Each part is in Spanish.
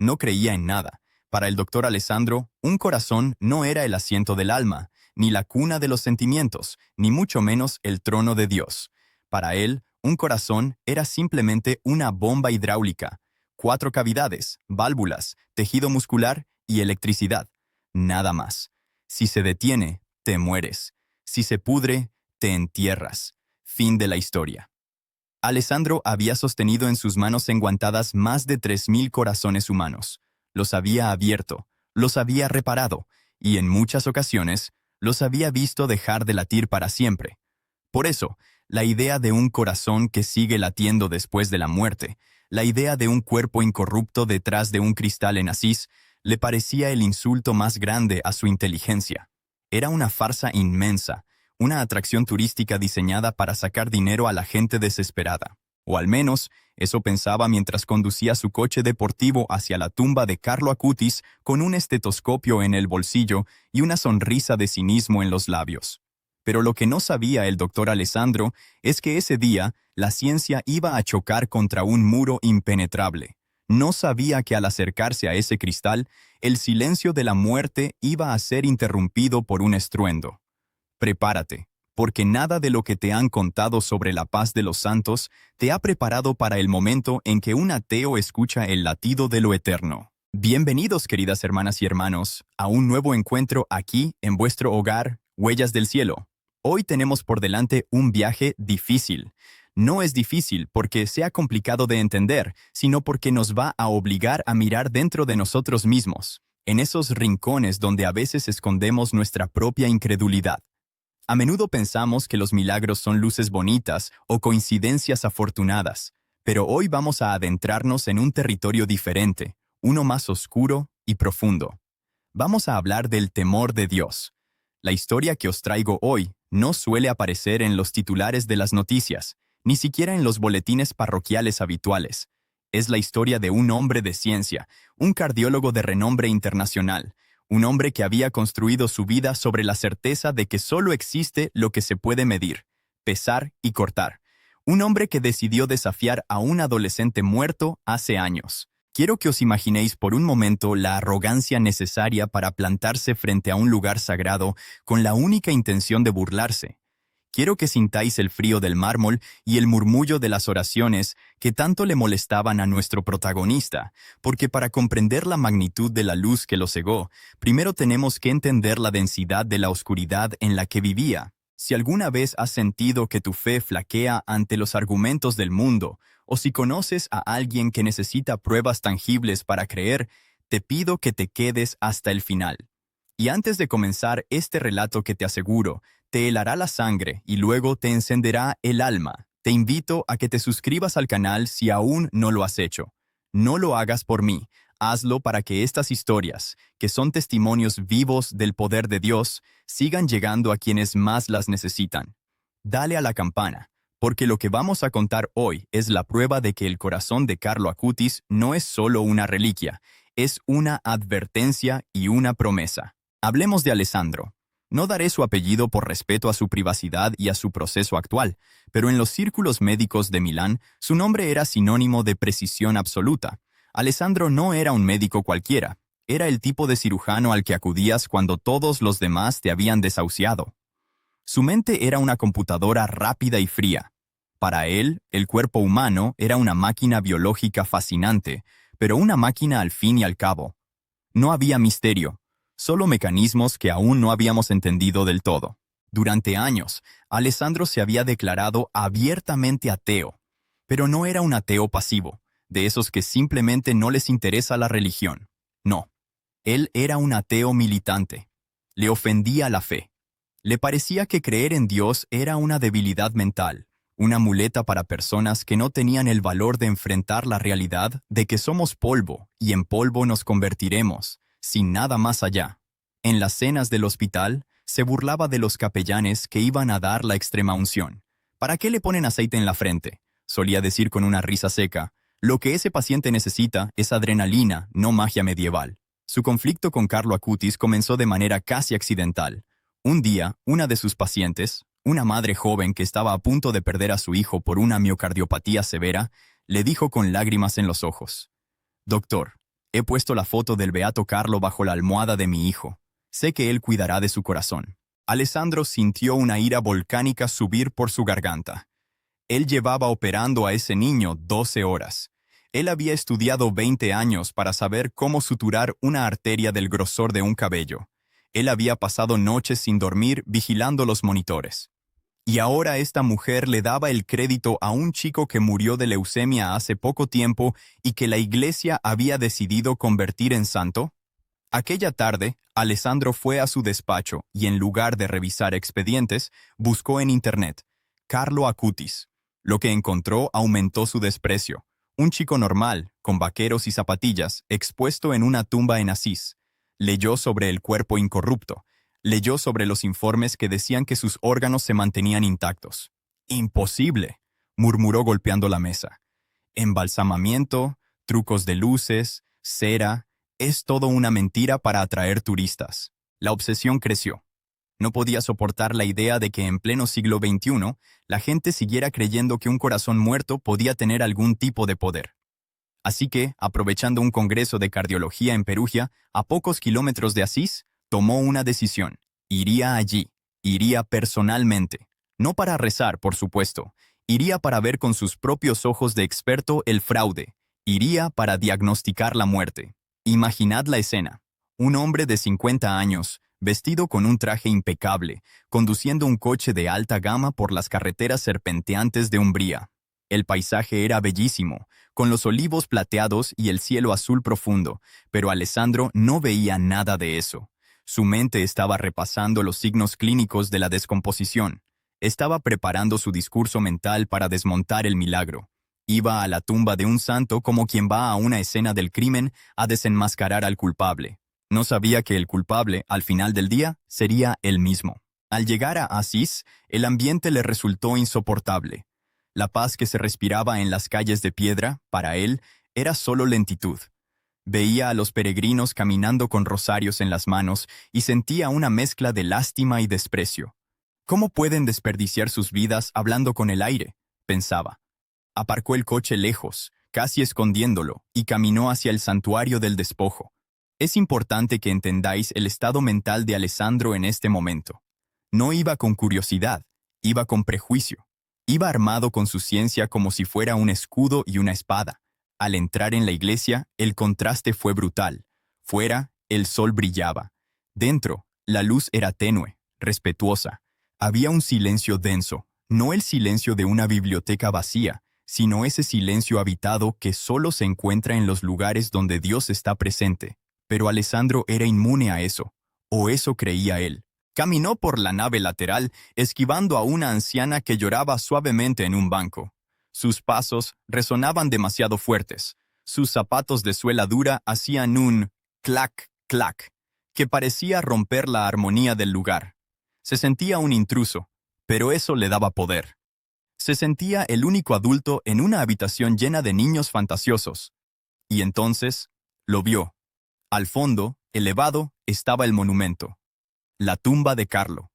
no creía en nada. Para el doctor Alessandro, un corazón no era el asiento del alma, ni la cuna de los sentimientos, ni mucho menos el trono de Dios. Para él, un corazón era simplemente una bomba hidráulica, 4 cavidades, válvulas, tejido muscular y electricidad. Nada más. Si se detiene, te mueres. Si se pudre, te entierras. Fin de la historia. Alessandro había sostenido en sus manos enguantadas más de 3.000 corazones humanos. Los había abierto, los había reparado, y en muchas ocasiones los había visto dejar de latir para siempre. Por eso, la idea de un corazón que sigue latiendo después de la muerte, la idea de un cuerpo incorrupto detrás de un cristal en Asís, le parecía el insulto más grande a su inteligencia. Era una farsa inmensa, una atracción turística diseñada para sacar dinero a la gente desesperada. O al menos, eso pensaba mientras conducía su coche deportivo hacia la tumba de Carlo Acutis con un estetoscopio en el bolsillo y una sonrisa de cinismo en los labios. Pero lo que no sabía el doctor Alessandro es que ese día la ciencia iba a chocar contra un muro impenetrable. No sabía que al acercarse a ese cristal, el silencio de la muerte iba a ser interrumpido por un estruendo. Prepárate, porque nada de lo que te han contado sobre la paz de los santos te ha preparado para el momento en que un ateo escucha el latido de lo eterno. Bienvenidos, queridas hermanas y hermanos, a un nuevo encuentro aquí en vuestro hogar, Huellas del Cielo. Hoy tenemos por delante un viaje difícil. No es difícil porque sea complicado de entender, sino porque nos va a obligar a mirar dentro de nosotros mismos, en esos rincones donde a veces escondemos nuestra propia incredulidad. A menudo pensamos que los milagros son luces bonitas o coincidencias afortunadas, pero hoy vamos a adentrarnos en un territorio diferente, uno más oscuro y profundo. Vamos a hablar del temor de Dios. La historia que os traigo hoy no suele aparecer en los titulares de las noticias, ni siquiera en los boletines parroquiales habituales. Es la historia de un hombre de ciencia, un cardiólogo de renombre internacional, un hombre que había construido su vida sobre la certeza de que solo existe lo que se puede medir, pesar y cortar. Un hombre que decidió desafiar a un adolescente muerto hace años. Quiero que os imaginéis por un momento la arrogancia necesaria para plantarse frente a un lugar sagrado con la única intención de burlarse. Quiero que sintáis el frío del mármol y el murmullo de las oraciones que tanto le molestaban a nuestro protagonista, porque para comprender la magnitud de la luz que lo cegó, primero tenemos que entender la densidad de la oscuridad en la que vivía. Si alguna vez has sentido que tu fe flaquea ante los argumentos del mundo, o si conoces a alguien que necesita pruebas tangibles para creer, te pido que te quedes hasta el final. Y antes de comenzar este relato que te aseguro, te helará la sangre y luego te encenderá el alma, te invito a que te suscribas al canal si aún no lo has hecho. No lo hagas por mí, hazlo para que estas historias, que son testimonios vivos del poder de Dios, sigan llegando a quienes más las necesitan. Dale a la campana, porque lo que vamos a contar hoy es la prueba de que el corazón de Carlo Acutis no es solo una reliquia, es una advertencia y una promesa. Hablemos de Alessandro. No daré su apellido por respeto a su privacidad y a su proceso actual, pero en los círculos médicos de Milán, su nombre era sinónimo de precisión absoluta. Alessandro no era un médico cualquiera, era el tipo de cirujano al que acudías cuando todos los demás te habían desahuciado. Su mente era una computadora rápida y fría. Para él, el cuerpo humano era una máquina biológica fascinante, pero una máquina al fin y al cabo. No había misterio. Solo mecanismos que aún no habíamos entendido del todo. Durante años, Alessandro se había declarado abiertamente ateo, pero no era un ateo pasivo, de esos que simplemente no les interesa la religión. No, él era un ateo militante. Le ofendía la fe. Le parecía que creer en Dios era una debilidad mental, una muleta para personas que no tenían el valor de enfrentar la realidad de que somos polvo y en polvo nos convertiremos, sin nada más allá. En las cenas del hospital, se burlaba de los capellanes que iban a dar la extrema unción. ¿Para qué le ponen aceite en la frente?, solía decir con una risa seca. Lo que ese paciente necesita es adrenalina, no magia medieval. Su conflicto con Carlo Acutis comenzó de manera casi accidental. Un día, una de sus pacientes, una madre joven que estaba a punto de perder a su hijo por una miocardiopatía severa, le dijo con lágrimas en los ojos: «Doctor, He puesto la foto del beato Carlo bajo la almohada de mi hijo. Sé que él cuidará de su corazón. Alessandro sintió una ira volcánica subir por su garganta. Él llevaba operando a ese niño 12 horas. Él había estudiado 20 años para saber cómo suturar una arteria del grosor de un cabello. Él había pasado noches sin dormir vigilando los monitores. Y ahora esta mujer le daba el crédito a un chico que murió de leucemia hace poco tiempo y que la iglesia había decidido convertir en santo. Aquella tarde, Alessandro fue a su despacho y en lugar de revisar expedientes, buscó en internet Carlo Acutis. Lo que encontró aumentó su desprecio. Un chico normal, con vaqueros y zapatillas, expuesto en una tumba en Asís. Leyó sobre el cuerpo incorrupto. Leyó sobre los informes que decían que sus órganos se mantenían intactos. «Imposible», murmuró golpeando la mesa. «Embalsamamiento, trucos de luces, cera, es todo una mentira para atraer turistas». La obsesión creció. No podía soportar la idea de que en pleno siglo XXI la gente siguiera creyendo que un corazón muerto podía tener algún tipo de poder. Así que, aprovechando un congreso de cardiología en Perugia, a pocos kilómetros de Asís, tomó una decisión. Iría allí, iría personalmente. No para rezar, por supuesto. Iría para ver con sus propios ojos de experto el fraude. Iría para diagnosticar la muerte. Imaginad la escena. Un hombre de 50 años, vestido con un traje impecable, conduciendo un coche de alta gama por las carreteras serpenteantes de Umbría. El paisaje era bellísimo, con los olivos plateados y el cielo azul profundo, pero Alessandro no veía nada de eso. Su mente estaba repasando los signos clínicos de la descomposición. Estaba preparando su discurso mental para desmontar el milagro. Iba a la tumba de un santo como quien va a una escena del crimen a desenmascarar al culpable. No sabía que el culpable, al final del día, sería él mismo. Al llegar a Asís, el ambiente le resultó insoportable. La paz que se respiraba en las calles de piedra, para él, era solo lentitud. Veía a los peregrinos caminando con rosarios en las manos y sentía una mezcla de lástima y desprecio. ¿Cómo pueden desperdiciar sus vidas hablando con el aire?, pensaba. Aparcó el coche lejos, casi escondiéndolo, y caminó hacia el santuario del despojo. Es importante que entendáis el estado mental de Alessandro en este momento. No iba con curiosidad, iba con prejuicio. Iba armado con su ciencia como si fuera un escudo y una espada. Al entrar en la iglesia, el contraste fue brutal. Fuera, el sol brillaba. Dentro, la luz era tenue, respetuosa. Había un silencio denso, no el silencio de una biblioteca vacía, sino ese silencio habitado que solo se encuentra en los lugares donde Dios está presente. Pero Alessandro era inmune a eso, o eso creía él. Caminó por la nave lateral, esquivando a una anciana que lloraba suavemente en un banco. Sus pasos resonaban demasiado fuertes. Sus zapatos de suela dura hacían un clac, clac, que parecía romper la armonía del lugar. Se sentía un intruso, pero eso le daba poder. Se sentía el único adulto en una habitación llena de niños fantasiosos. Y entonces, lo vio. Al fondo, elevado, estaba el monumento. La tumba de Carlo.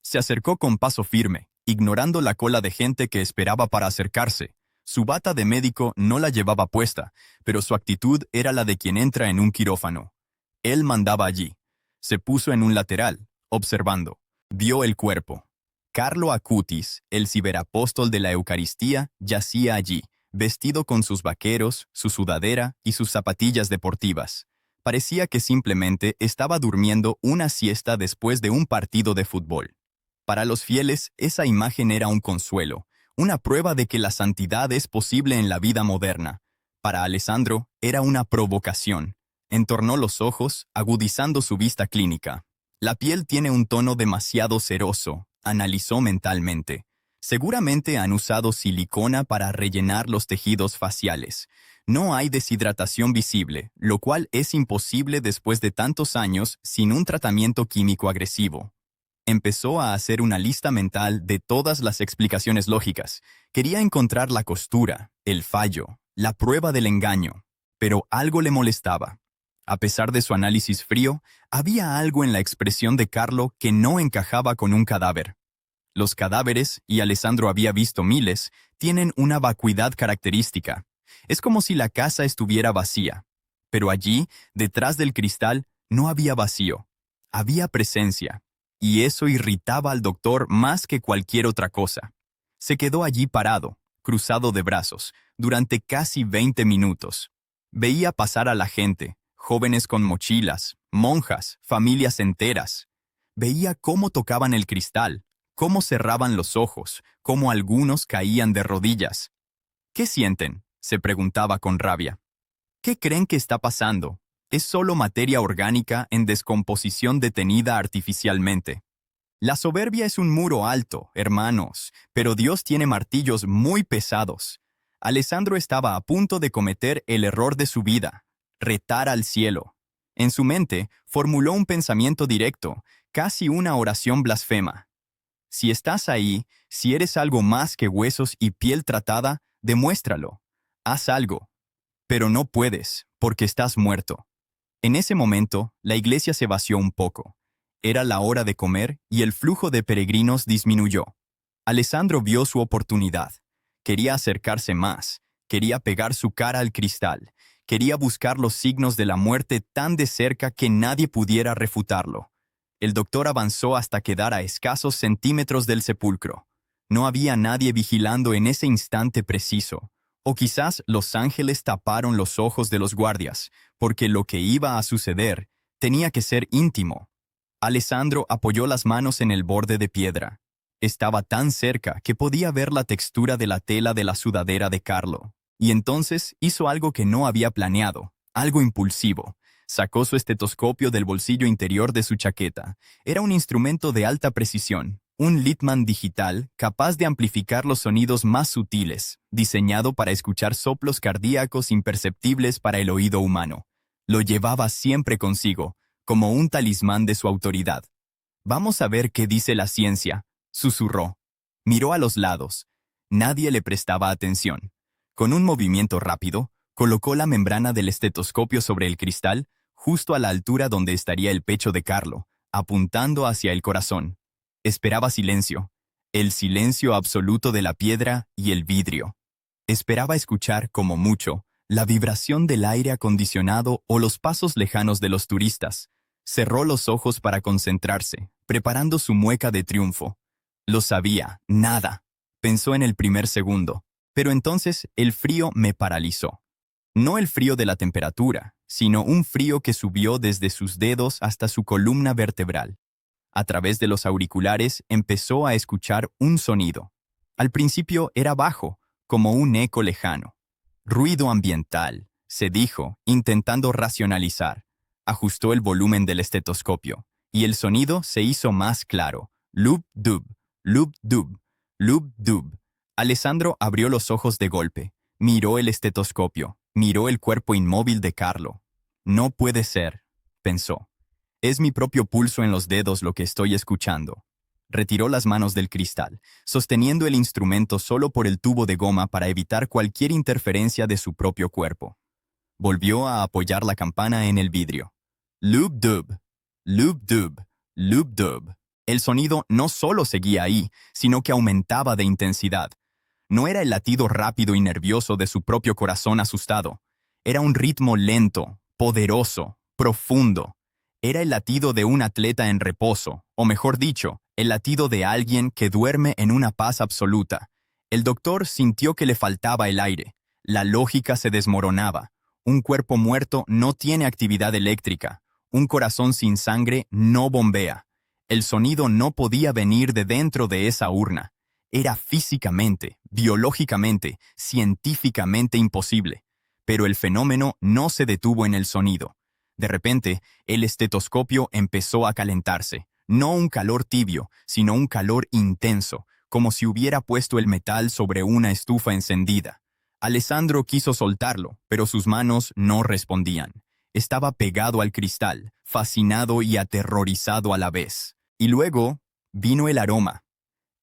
Se acercó con paso firme, ignorando la cola de gente que esperaba para acercarse. Su bata de médico no la llevaba puesta, pero su actitud era la de quien entra en un quirófano. Él mandaba allí. Se puso en un lateral, observando. Vio el cuerpo. Carlo Acutis, el ciberapóstol de la Eucaristía, yacía allí, vestido con sus vaqueros, su sudadera y sus zapatillas deportivas. Parecía que simplemente estaba durmiendo una siesta después de un partido de fútbol. Para los fieles, esa imagen era un consuelo, una prueba de que la santidad es posible en la vida moderna. Para Alessandro, era una provocación. Entornó los ojos, agudizando su vista clínica. La piel tiene un tono demasiado ceroso, analizó mentalmente. Seguramente han usado silicona para rellenar los tejidos faciales. No hay deshidratación visible, lo cual es imposible después de tantos años sin un tratamiento químico agresivo. Empezó a hacer una lista mental de todas las explicaciones lógicas. Quería encontrar la costura, el fallo, la prueba del engaño. Pero algo le molestaba. A pesar de su análisis frío, había algo en la expresión de Carlo que no encajaba con un cadáver. Los cadáveres, y Alessandro había visto miles, tienen una vacuidad característica. Es como si la casa estuviera vacía. Pero allí, detrás del cristal, no había vacío. Había presencia. Y eso irritaba al doctor más que cualquier otra cosa. Se quedó allí parado, cruzado de brazos, durante casi 20 minutos. Veía pasar a la gente, jóvenes con mochilas, monjas, familias enteras. Veía cómo tocaban el cristal, cómo cerraban los ojos, cómo algunos caían de rodillas. ¿Qué sienten?, se preguntaba con rabia. ¿Qué creen que está pasando? Es solo materia orgánica en descomposición detenida artificialmente. La soberbia es un muro alto, hermanos, pero Dios tiene martillos muy pesados. Alessandro estaba a punto de cometer el error de su vida, retar al cielo. En su mente, formuló un pensamiento directo, casi una oración blasfema. Si estás ahí, si eres algo más que huesos y piel tratada, demuéstralo. Haz algo. Pero no puedes, porque estás muerto. En ese momento, la iglesia se vació un poco. Era la hora de comer y el flujo de peregrinos disminuyó. Alessandro vio su oportunidad. Quería acercarse más, quería pegar su cara al cristal, quería buscar los signos de la muerte tan de cerca que nadie pudiera refutarlo. El doctor avanzó hasta quedar a escasos centímetros del sepulcro. No había nadie vigilando en ese instante preciso. O quizás los ángeles taparon los ojos de los guardias, porque lo que iba a suceder tenía que ser íntimo. Alessandro apoyó las manos en el borde de piedra. Estaba tan cerca que podía ver la textura de la tela de la sudadera de Carlo. Y entonces hizo algo que no había planeado, algo impulsivo. Sacó su estetoscopio del bolsillo interior de su chaqueta. Era un instrumento de alta precisión, un Littmann digital capaz de amplificar los sonidos más sutiles, diseñado para escuchar soplos cardíacos imperceptibles para el oído humano. Lo llevaba siempre consigo, como un talismán de su autoridad. «Vamos a ver qué dice la ciencia», susurró. Miró a los lados. Nadie le prestaba atención. Con un movimiento rápido, colocó la membrana del estetoscopio sobre el cristal, justo a la altura donde estaría el pecho de Carlo, apuntando hacia el corazón. Esperaba silencio, el silencio absoluto de la piedra y el vidrio. Esperaba escuchar, como mucho, la vibración del aire acondicionado o los pasos lejanos de los turistas. Cerró los ojos para concentrarse, preparando su mueca de triunfo. Lo sabía, nada. Pensó en el primer segundo, pero entonces el frío me paralizó. No el frío de la temperatura, sino un frío que subió desde sus dedos hasta su columna vertebral. A través de los auriculares empezó a escuchar un sonido. Al principio era bajo, como un eco lejano. Ruido ambiental, se dijo, intentando racionalizar. Ajustó el volumen del estetoscopio, y el sonido se hizo más claro. Lup-dub, lup-dub, lup-dub. Alessandro abrió los ojos de golpe. Miró el estetoscopio, miró el cuerpo inmóvil de Carlo. No puede ser, pensó. Es mi propio pulso en los dedos lo que estoy escuchando. Retiró las manos del cristal, sosteniendo el instrumento solo por el tubo de goma para evitar cualquier interferencia de su propio cuerpo. Volvió a apoyar la campana en el vidrio. Lup-dub, lup-dub, lup-dub. El sonido no solo seguía ahí, sino que aumentaba de intensidad. No era el latido rápido y nervioso de su propio corazón asustado. Era un ritmo lento, poderoso, profundo. Era el latido de un atleta en reposo, o mejor dicho, el latido de alguien que duerme en una paz absoluta. El doctor sintió que le faltaba el aire. La lógica se desmoronaba. Un cuerpo muerto no tiene actividad eléctrica. Un corazón sin sangre no bombea. El sonido no podía venir de dentro de esa urna. Era físicamente, biológicamente, científicamente imposible. Pero el fenómeno no se detuvo en el sonido. De repente, el estetoscopio empezó a calentarse. No un calor tibio, sino un calor intenso, como si hubiera puesto el metal sobre una estufa encendida. Alessandro quiso soltarlo, pero sus manos no respondían. Estaba pegado al cristal, fascinado y aterrorizado a la vez. Y luego vino el aroma.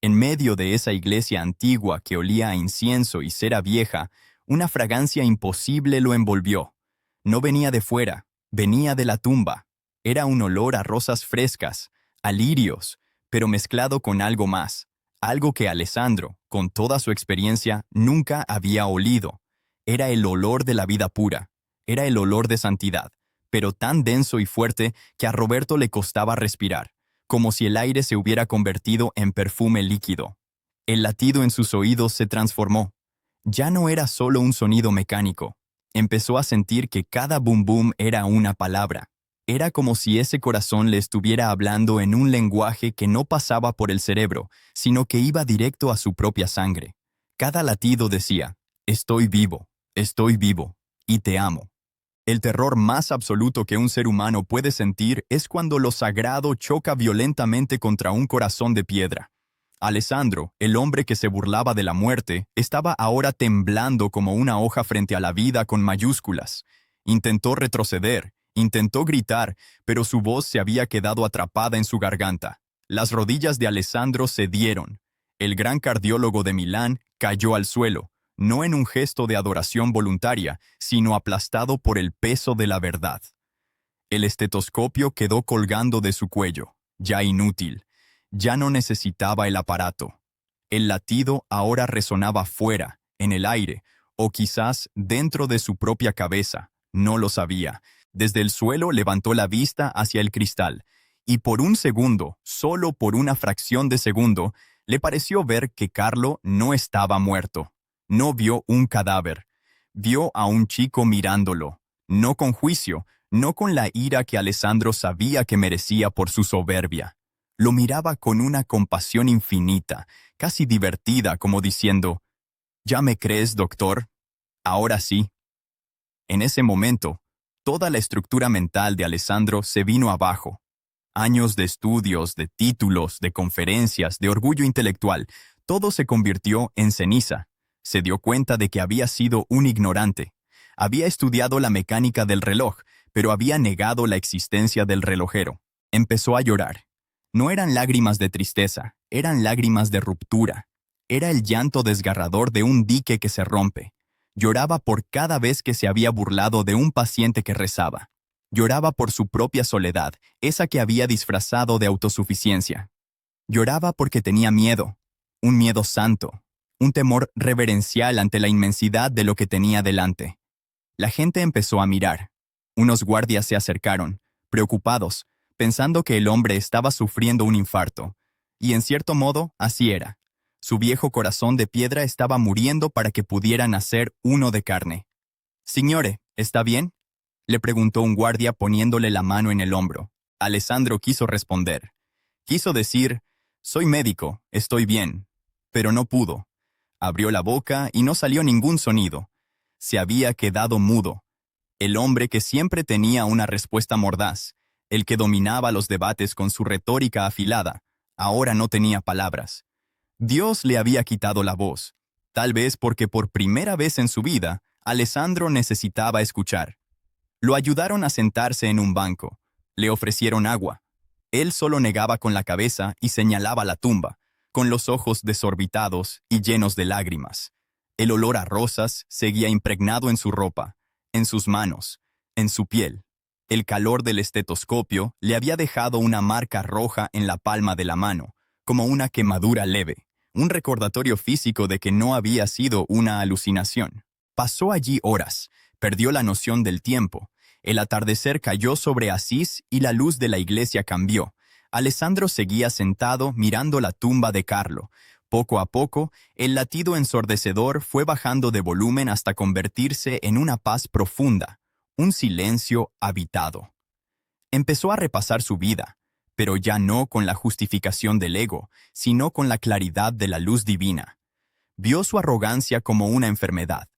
En medio de esa iglesia antigua que olía a incienso y cera vieja, una fragancia imposible lo envolvió. No venía de fuera, venía de la tumba. Era un olor a rosas frescas, a lirios, pero mezclado con algo más, algo que Alessandro, con toda su experiencia, nunca había olido. Era el olor de la vida pura, Era el olor de santidad, pero tan denso y fuerte que a Roberto le costaba respirar, como si el aire se hubiera convertido en perfume líquido. El latido en sus oídos se transformó. Ya no era solo un sonido mecánico. Empezó a sentir que cada bum bum era una palabra. Era como si ese corazón le estuviera hablando en un lenguaje que no pasaba por el cerebro, sino que iba directo a su propia sangre. Cada latido decía, estoy vivo, y te amo. El terror más absoluto que un ser humano puede sentir es cuando lo sagrado choca violentamente contra un corazón de piedra. Alessandro, el hombre que se burlaba de la muerte, estaba ahora temblando como una hoja frente a la vida con mayúsculas. Intentó retroceder, intentó gritar, pero su voz se había quedado atrapada en su garganta. Las rodillas de Alessandro cedieron. El gran cardiólogo de Milán cayó al suelo, no en un gesto de adoración voluntaria, sino aplastado por el peso de la verdad. El estetoscopio quedó colgando de su cuello, ya inútil. Ya no necesitaba el aparato. El latido ahora resonaba fuera, en el aire, o quizás dentro de su propia cabeza. No lo sabía. Desde el suelo levantó la vista hacia el cristal, y por un segundo, solo por una fracción de segundo, le pareció ver que Carlo no estaba muerto. No vio un cadáver. Vio a un chico mirándolo, no con juicio, no con la ira que Alessandro sabía que merecía por su soberbia. Lo miraba con una compasión infinita, casi divertida, como diciendo, ¿ya me crees, doctor? Ahora sí. En ese momento, toda la estructura mental de Alessandro se vino abajo. Años de estudios, de títulos, de conferencias, de orgullo intelectual, todo se convirtió en ceniza. Se dio cuenta de que había sido un ignorante. Había estudiado la mecánica del reloj, pero había negado la existencia del relojero. Empezó a llorar. No eran lágrimas de tristeza, eran lágrimas de ruptura. Era el llanto desgarrador de un dique que se rompe. Lloraba por cada vez que se había burlado de un paciente que rezaba. Lloraba por su propia soledad, esa que había disfrazado de autosuficiencia. Lloraba porque tenía miedo, un miedo santo, un temor reverencial ante la inmensidad de lo que tenía delante. La gente empezó a mirar. Unos guardias se acercaron, preocupados, pensando que el hombre estaba sufriendo un infarto. Y en cierto modo, así era. Su viejo corazón de piedra estaba muriendo para que pudiera nacer uno de carne. «Signore, ¿está bien?», le preguntó un guardia poniéndole la mano en el hombro. Alessandro quiso responder. Quiso decir, «Soy médico, estoy bien», pero no pudo. Abrió la boca y no salió ningún sonido. Se había quedado mudo. El hombre que siempre tenía una respuesta mordaz, el que dominaba los debates con su retórica afilada, ahora no tenía palabras. Dios le había quitado la voz, tal vez porque por primera vez en su vida, Alessandro necesitaba escuchar. Lo ayudaron a sentarse en un banco. Le ofrecieron agua. Él solo negaba con la cabeza y señalaba la tumba, con los ojos desorbitados y llenos de lágrimas. El olor a rosas seguía impregnado en su ropa, en sus manos, en su piel. El calor del estetoscopio le había dejado una marca roja en la palma de la mano, como una quemadura leve, un recordatorio físico de que no había sido una alucinación. Pasó allí horas, perdió la noción del tiempo. El atardecer cayó sobre Asís y la luz de la iglesia cambió. Alessandro seguía sentado mirando la tumba de Carlo. Poco a poco, el latido ensordecedor fue bajando de volumen hasta convertirse en una paz profunda, un silencio habitado. Empezó a repasar su vida, pero ya no con la justificación del ego, sino con la claridad de la luz divina. Vio su arrogancia como una enfermedad.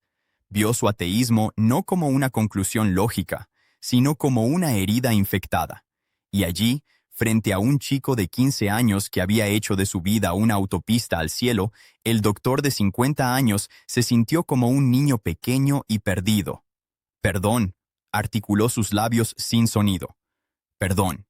Vio su ateísmo no como una conclusión lógica, sino como una herida infectada. Y allí, frente a un chico de 15 años que había hecho de su vida una autopista al cielo, el doctor de 50 años se sintió como un niño pequeño y perdido. «Perdón», articuló sus labios sin sonido. «Perdón».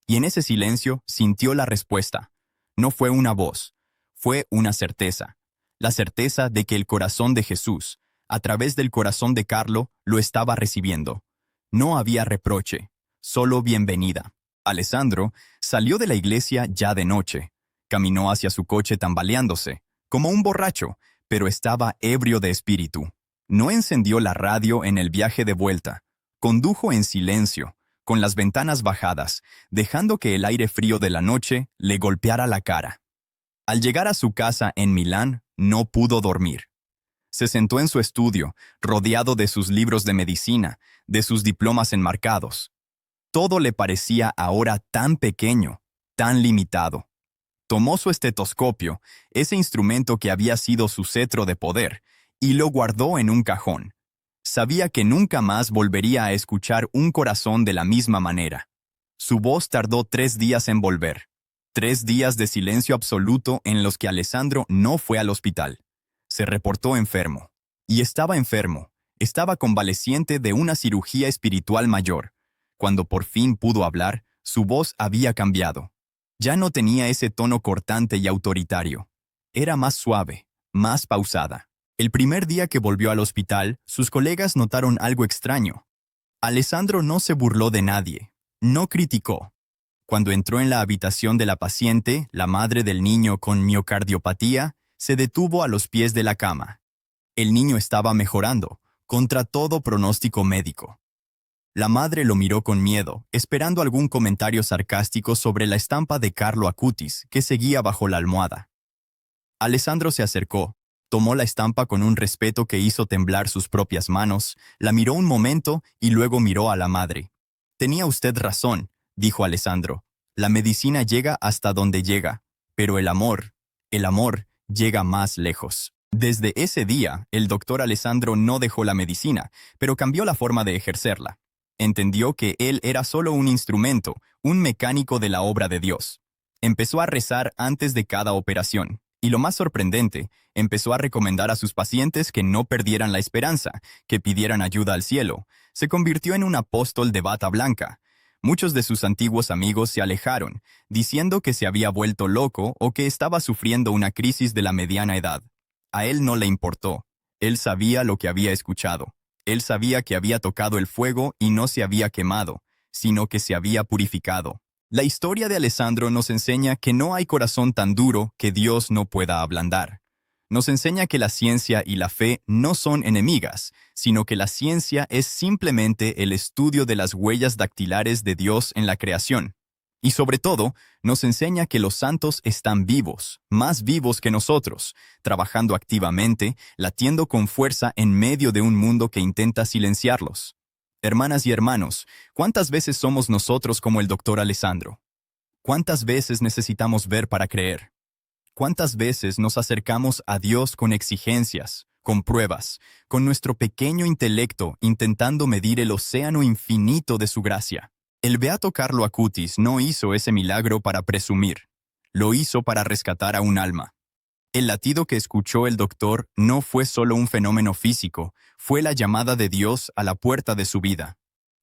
Y en ese silencio sintió la respuesta. No fue una voz, fue una certeza. La certeza de que el corazón de Jesús, a través del corazón de Carlo, lo estaba recibiendo. No había reproche, solo bienvenida. Alessandro salió de la iglesia ya de noche. Caminó hacia su coche tambaleándose, como un borracho, pero estaba ebrio de espíritu. No encendió la radio en el viaje de vuelta. Condujo en silencio, con las ventanas bajadas, dejando que el aire frío de la noche le golpeara la cara. Al llegar a su casa en Milán, no pudo dormir. Se sentó en su estudio, rodeado de sus libros de medicina, de sus diplomas enmarcados. Todo le parecía ahora tan pequeño, tan limitado. Tomó su estetoscopio, ese instrumento que había sido su cetro de poder, y lo guardó en un cajón. Sabía que nunca más volvería a escuchar un corazón de la misma manera. Su voz tardó 3 días en volver. 3 días de silencio absoluto en los que Alessandro no fue al hospital. Se reportó enfermo. Y estaba enfermo. Estaba convaleciente de una cirugía espiritual mayor. Cuando por fin pudo hablar, su voz había cambiado. Ya no tenía ese tono cortante y autoritario. Era más suave, más pausada. El primer día que volvió al hospital, sus colegas notaron algo extraño. Alessandro no se burló de nadie, no criticó. Cuando entró en la habitación de la paciente, la madre del niño con miocardiopatía, se detuvo a los pies de la cama. El niño estaba mejorando, contra todo pronóstico médico. La madre lo miró con miedo, esperando algún comentario sarcástico sobre la estampa de Carlo Acutis que seguía bajo la almohada. Alessandro se acercó, tomó la estampa con un respeto que hizo temblar sus propias manos, la miró un momento y luego miró a la madre. «Tenía usted razón», dijo Alessandro. «La medicina llega hasta donde llega, pero el amor llega más lejos». Desde ese día, el doctor Alessandro no dejó la medicina, pero cambió la forma de ejercerla. Entendió que él era solo un instrumento, un mecánico de la obra de Dios. Empezó a rezar antes de cada operación. Y lo más sorprendente, empezó a recomendar a sus pacientes que no perdieran la esperanza, que pidieran ayuda al cielo. Se convirtió en un apóstol de bata blanca. Muchos de sus antiguos amigos se alejaron, diciendo que se había vuelto loco o que estaba sufriendo una crisis de la mediana edad. A él no le importó. Él sabía lo que había escuchado. Él sabía que había tocado el fuego y no se había quemado, sino que se había purificado. La historia de Alessandro nos enseña que no hay corazón tan duro que Dios no pueda ablandar. Nos enseña que la ciencia y la fe no son enemigas, sino que la ciencia es simplemente el estudio de las huellas dactilares de Dios en la creación. Y sobre todo, nos enseña que los santos están vivos, más vivos que nosotros, trabajando activamente, latiendo con fuerza en medio de un mundo que intenta silenciarlos. Hermanas y hermanos, ¿cuántas veces somos nosotros como el doctor Alessandro? ¿Cuántas veces necesitamos ver para creer? ¿Cuántas veces nos acercamos a Dios con exigencias, con pruebas, con nuestro pequeño intelecto intentando medir el océano infinito de su gracia? El beato Carlo Acutis no hizo ese milagro para presumir. Lo hizo para rescatar a un alma. El latido que escuchó el doctor no fue solo un fenómeno físico, fue la llamada de Dios a la puerta de su vida.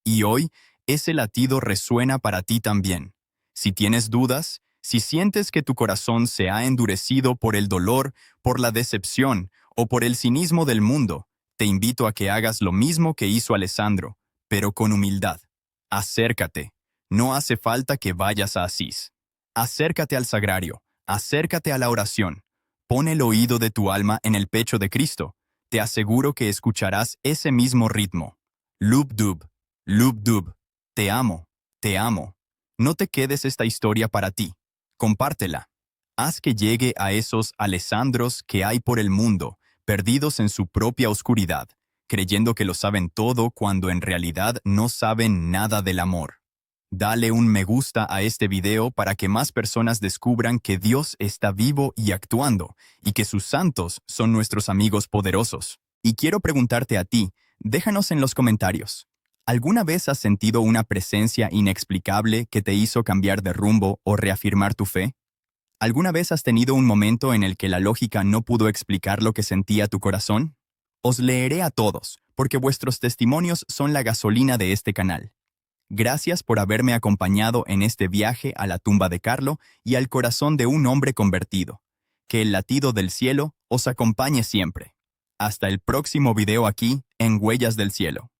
Y hoy, ese latido resuena para ti también. Si tienes dudas, si sientes que tu corazón se ha endurecido por el dolor, por la decepción o por el cinismo del mundo, te invito a que hagas lo mismo que hizo Alessandro, pero con humildad. Acércate. No hace falta que vayas a Asís. Acércate al sagrario. Acércate a la oración. Pon el oído de tu alma en el pecho de Cristo. Te aseguro que escucharás ese mismo ritmo. Lub dub, lub dub. Te amo, te amo. No te quedes esta historia para ti. Compártela. Haz que llegue a esos Alessandros que hay por el mundo, perdidos en su propia oscuridad, creyendo que lo saben todo cuando en realidad no saben nada del amor. Dale un me gusta a este video para que más personas descubran que Dios está vivo y actuando, y que sus santos son nuestros amigos poderosos. Y quiero preguntarte a ti, déjanos en los comentarios. ¿Alguna vez has sentido una presencia inexplicable que te hizo cambiar de rumbo o reafirmar tu fe? ¿Alguna vez has tenido un momento en el que la lógica no pudo explicar lo que sentía tu corazón? Os leeré a todos, porque vuestros testimonios son la gasolina de este canal. Gracias por haberme acompañado en este viaje a la tumba de Carlo y al corazón de un hombre convertido. Que el latido del cielo os acompañe siempre. Hasta el próximo video aquí, en Huellas del Cielo.